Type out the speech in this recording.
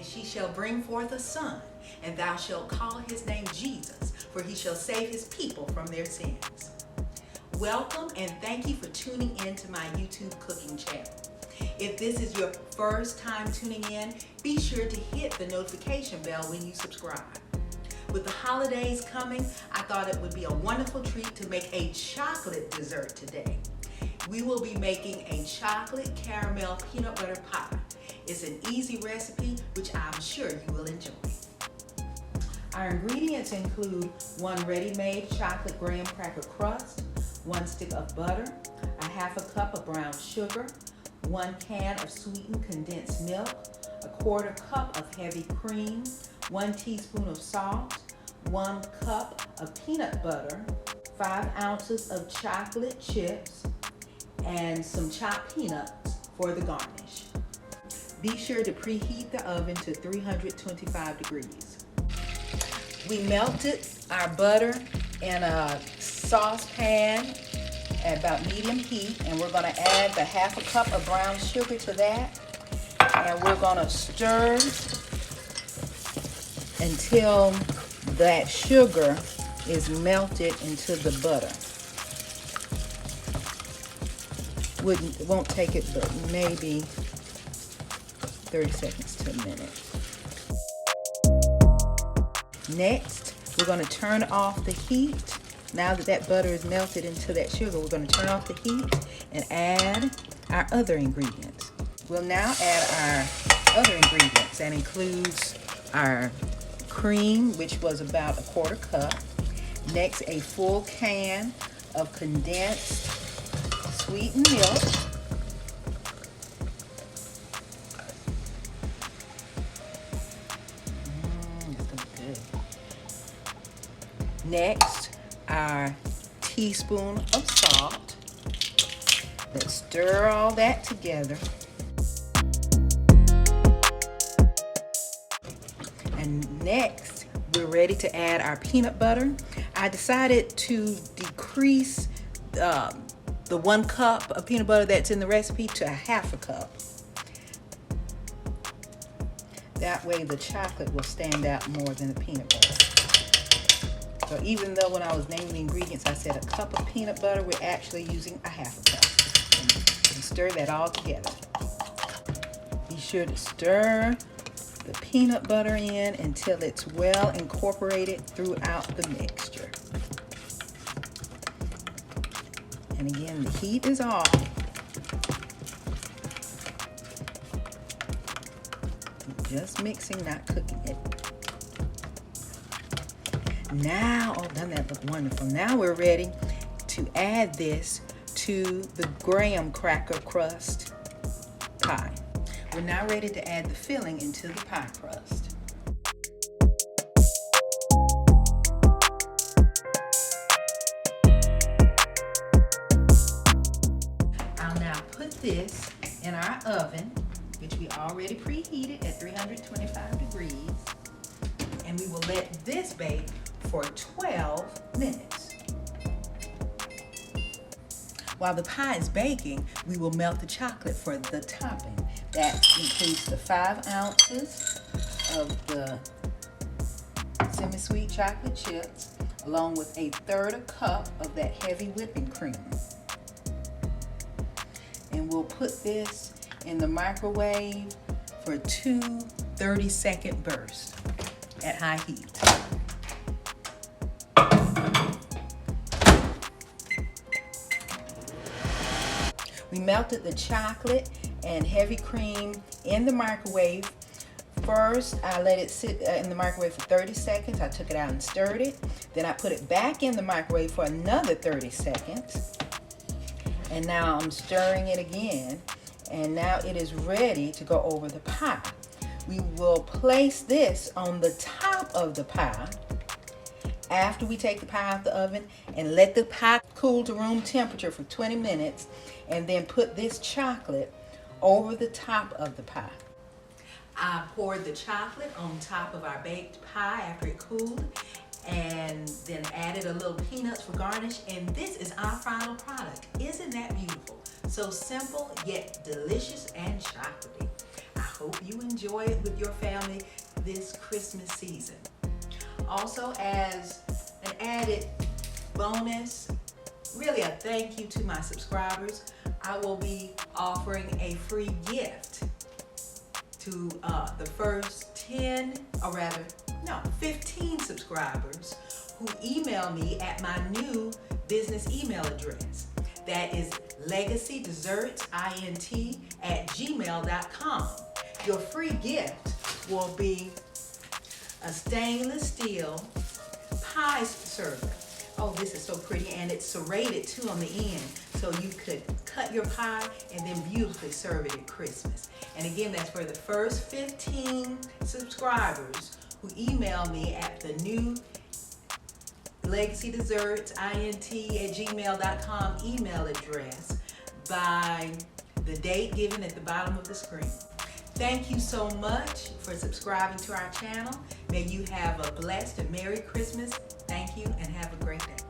she shall bring forth a son, and thou shalt call his name Jesus, for he shall save his people from their sins. Welcome and thank you for tuning in to my YouTube cooking channel. If this is your first time tuning in, be sure to hit the notification bell when you subscribe. With the holidays coming, I thought it would be a wonderful treat to make a chocolate dessert today. We will be making a chocolate caramel peanut butter pie. It's an easy recipe, which I'm sure you will enjoy. Our ingredients include 1 ready-made chocolate graham cracker crust, 1 stick of butter, a 1/2 cup of brown sugar, 1 can of sweetened condensed milk, a 1/4 cup of heavy cream, 1 teaspoon of salt, 1 cup of peanut butter, 5 ounces of chocolate chips, and some chopped peanuts for the garnish. Be sure to preheat the oven to 325 degrees. We melted our butter in a saucepan at about medium heat, and we're going to add the 1/2 cup of brown sugar to that, and we're going to stir until that sugar is melted into the butter. It won't take it but maybe 30 seconds to a minute. Next, we're going to turn off the heat. Now that butter is melted into that sugar, we're going to turn off the heat and add our other ingredients. We'll now add our other ingredients. That includes our cream, which was about a 1/4 cup. Next, a full can of condensed sweetened milk. That's gonna be good. Next, our teaspoon of salt. Let's stir all that together. And next, we're ready to add our peanut butter. I decided to decrease the 1 cup of peanut butter that's in the recipe to a 1/2 cup. That way the chocolate will stand out more than the peanut butter. So even though when I was naming the ingredients I said a cup of peanut butter, we're actually using a 1/2 cup. And stir that all together. Be sure to stir the peanut butter in until it's well incorporated throughout the mixture. And again, the heat is off. Just mixing, not cooking it. Now, oh, doesn't that look wonderful? Now we're ready to add this to the graham cracker crust pie. We're now ready to add the filling into the pie crust. I'll now put this in our oven, which we already preheated at 325 degrees, and we will let this bake for 12 minutes. While the pie is baking, we will melt the chocolate for the topping. That includes the 5 ounces of the semi-sweet chocolate chips, along with a 1/3 cup of that heavy whipping cream. And we'll put this in the microwave for 2 30-second bursts at high heat. We melted the chocolate and heavy cream in the microwave. First, I let it sit in the microwave for 30 seconds. I took it out and stirred it. Then I put it back in the microwave for another 30 seconds. And now I'm stirring it again. And now it is ready to go over the pie. We will place this on the top of the pie after we take the pie out of the oven and let the pie cool to room temperature for 20 minutes, and then put this chocolate over the top of the pie. I poured the chocolate on top of our baked pie after it cooled, and then added a little peanuts for garnish, and this is our final product. Isn't that beautiful? So simple yet delicious and chocolatey. I hope you enjoy it with your family this Christmas season. Also, as an added bonus, really a thank you to my subscribers, I will be offering a free gift to the first 15 subscribers who email me at my new business email address. That is legacydessertsint@gmail.com. Your free gift will be a stainless steel pie server. Oh, this is so pretty, and it's serrated too on the end, so you could cut your pie and then beautifully serve it at Christmas. And again, that's for the first 15 subscribers who email me at the new legacydessertsint@gmail.com email address by the date given at the bottom of the screen. Thank you so much for subscribing to our channel. May you have a blessed and Merry Christmas. Thank you and have a great day.